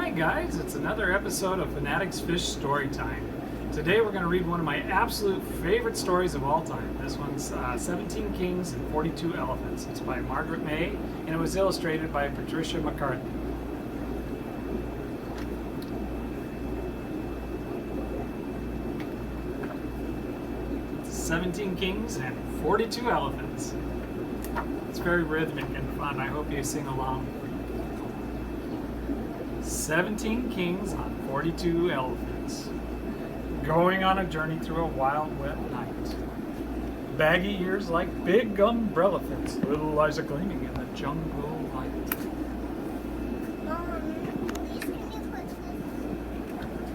Hi guys, it's another episode of Finatics Fish Storytime. Today we're going to read one of my absolute favorite stories of all time. This one's 17 Kings and 42 Elephants. It's by Margaret Mahy and it was illustrated by Patricia MacCarthy. It's 17 Kings and 42 Elephants. It's very rhythmic and fun. I hope you sing along. 17 kings on 42 elephants, going on a journey through a wild, wet night. Baggy ears like big umbrella fits, little eyes are gleaming in the jungle light.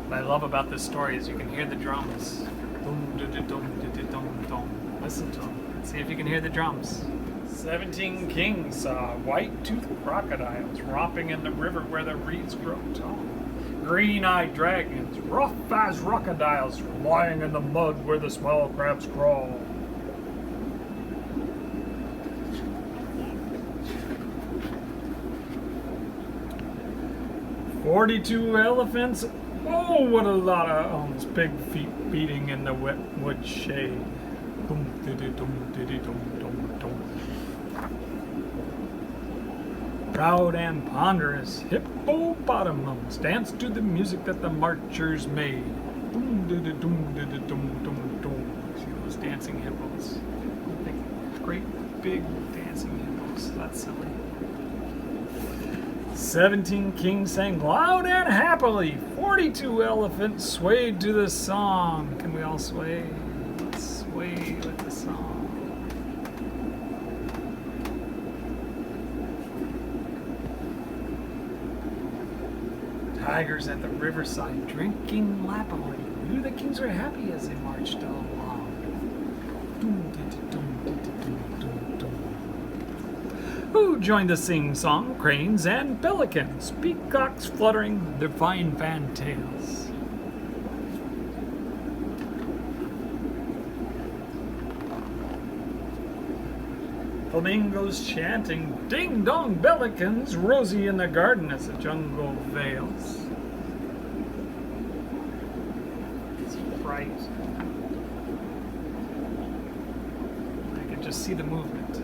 What I love about this story is you can hear the drums. Listen to them. See if you can hear the drums. 17 kings saw white-toothed crocodiles romping in the river where the reeds grow tall. Green-eyed dragons, rough as crocodiles, lying in the mud where the small crabs crawl. "42 elephants, oh what a lot of owns, big feet beating in the wet wood shade. Dum diddy dum diddy dum dum dum. Proud and ponderous hippopotamus danced to the music that the marchers made. Dum diddy dum diddy dum dum dum." See those dancing hippos? Great big dancing hippos. That's silly. 17 kings sang loud and happily. 42 elephants swayed to the song. Can we all sway? Let's sway with the song. Tigers at the riverside drinking lappily knew the kings were happy as they marched along. Who joined the sing-song? Cranes and pelicans, peacocks fluttering their fine fantails. Flamingos chanting, ding-dong bellicans, rosy in the garden as the jungle veils. It's bright. I can just see the movement.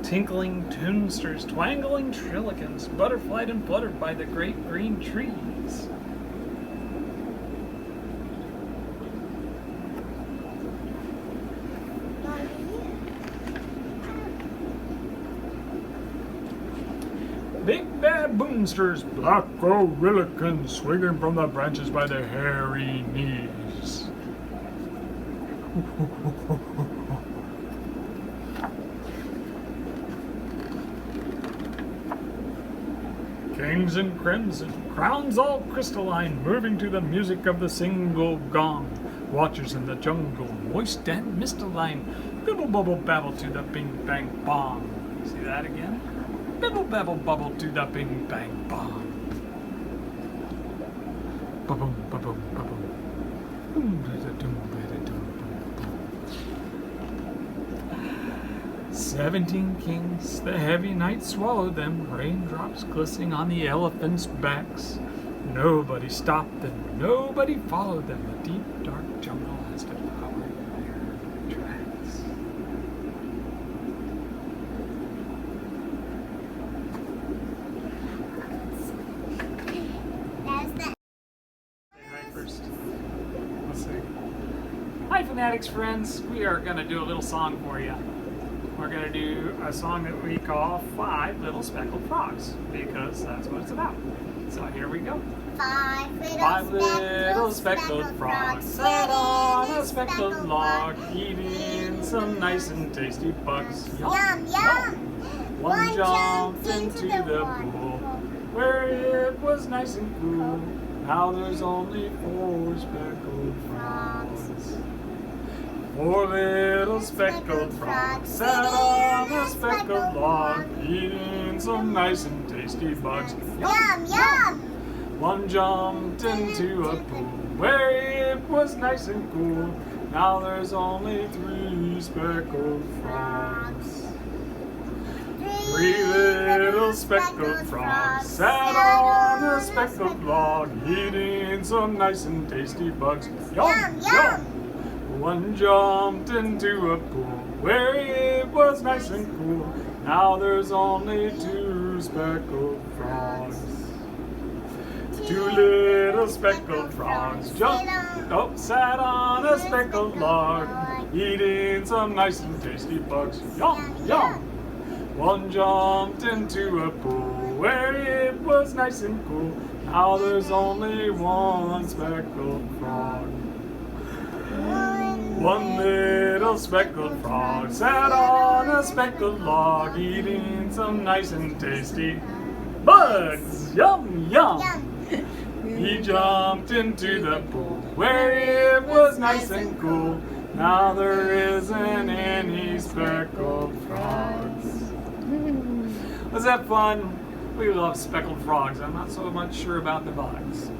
Tinkling tunsters, twangling trillicans, butterflied and fluttered by the great green trees. Big baboonsters, black gorillicans, swinging from the branches by their hairy knees. Kings in crimson, crowns all crystalline, moving to the music of the single gong. Watchers in the jungle, moist and mistaline, bibble bubble babble to the bing bang bong. See that again? Bibble babble bubble to the bing bang bong. Ba-boom, ba-boom, ba-boom. 17 kings, the heavy night swallowed them, raindrops glistening on the elephants' backs. Nobody stopped them, nobody followed them. The deep, dark jungle has devoured their tracks. Say hi first. Let's see. Hi, Fanatics friends. We are going to do a little song for you. We're going to do a song that we call 5 Little Speckled Frogs, because that's what it's about. So here we go. 5 little speckled frogs sat on a speckled log, eating some nice and tasty bugs. Yum, yum! One jumped into the pool, where it was nice and cool. Now there's only 4 speckled frogs. 4 little speckled frogs sat on a speckled log, eating some nice and tasty bugs. Yum, yum! One jumped into a pool where it was nice and cool. Now there's only 3 speckled frogs. 3 Three little speckled frogs sat on a speckled log, eating some nice and tasty bugs. Yum, yum! One jumped into a pool where it was nice and cool. Now there's only two speckled frogs. Two little speckled frogs sat on a speckled log, eating some nice and tasty bugs. Yum, yum! One jumped into a pool where it was nice and cool. Now there's only one speckled frog. One little speckled frog sat on a speckled log, eating some nice and tasty bugs. Yum, yum! He jumped into the pool where it was nice and cool. Now there isn't any speckled frogs. Was that fun? We love speckled frogs. I'm not so much sure about the bugs.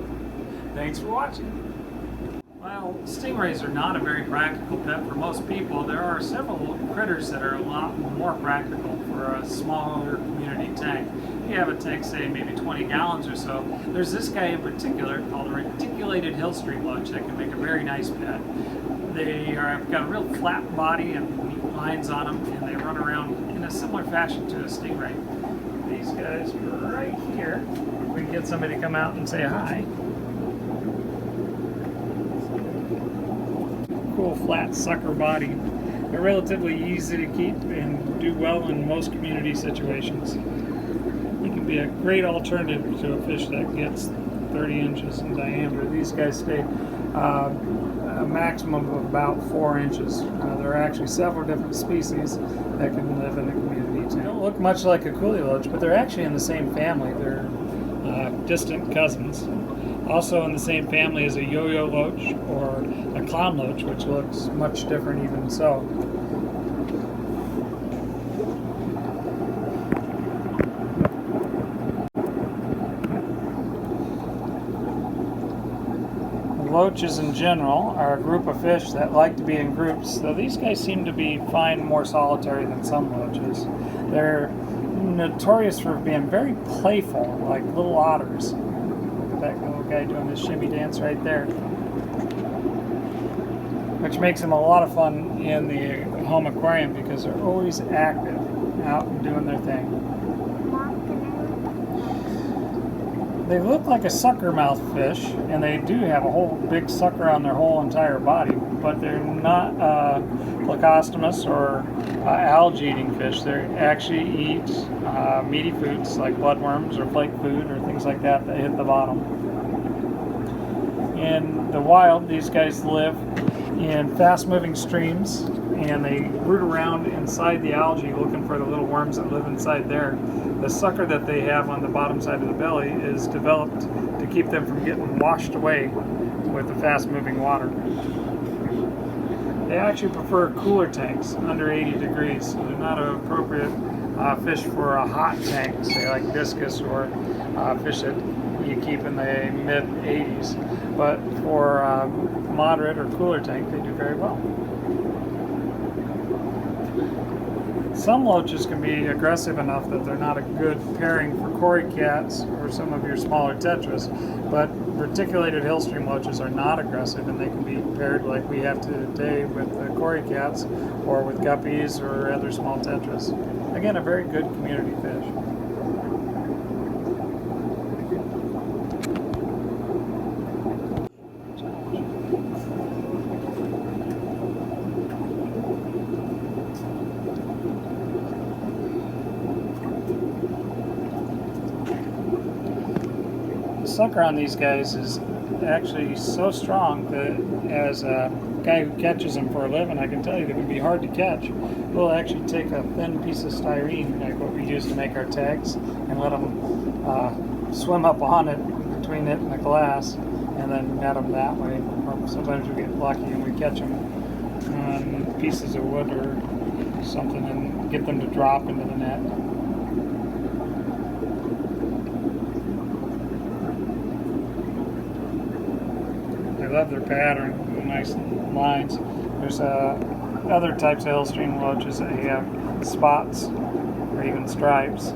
Thanks for watching. Well, stingrays are not a very practical pet for most people. There are several critters that are a lot more practical for a smaller community tank. You have a tank, say, maybe 20 gallons or so. There's this guy in particular called a reticulated Hillstream Loach that can make a very nice pet. They have got a real flat body and neat lines on them, and they run around in a similar fashion to a stingray. These guys right here, we can get somebody to come out and say hi. Cool flat sucker body. They're relatively easy to keep and do well in most community situations. It can be a great alternative to a fish that gets 30 inches in diameter. These guys stay a maximum of about 4 inches. There are actually several different species that can live in a community tank. They don't look much like a coolie loach, but they're actually in the same family. They're distant cousins. Also in the same family as a yo-yo loach or a clown loach, which looks much different even so. Loaches in general are a group of fish that like to be in groups, though these guys seem to be fine more solitary than some loaches. They're notorious for being very playful, like little otters. Look at that little guy doing this shimmy dance right there. Which makes them a lot of fun in the home aquarium because they're always active, out and doing their thing. They look like a sucker mouth fish, and they do have a whole big sucker on their whole entire body, but they're not plecostomus or algae-eating fish. They actually eat meaty foods like bloodworms or flake food or things like that that hit the bottom. In the wild, these guys live in fast-moving streams, and they root around inside the algae looking for the little worms that live inside there. The sucker that they have on the bottom side of the belly is developed to keep them from getting washed away with the fast-moving water. They actually prefer cooler tanks under 80 degrees, so they're not an appropriate fish for a hot tank, say like discus or fish that you keep in the mid-80s. But for a moderate or cooler tank, they do very well. Some loaches can be aggressive enough that they're not a good pairing for cory cats or some of your smaller tetras, but reticulated Hillstream loaches are not aggressive, and they can be paired like we have today with the cory cats or with guppies or other small tetras. Again, a very good community fish. The sucker on these guys is actually so strong that as a guy who catches them for a living, I can tell you they can be hard to catch. We'll actually take a thin piece of styrene, like what we use to make our tags, and let them swim up on it, between it and the glass, and then net them that way. Or sometimes we get lucky and we catch them on pieces of wood or something and get them to drop into the net. I love their pattern, the nice lines. There's other types of Hillstream loaches that have spots or even stripes.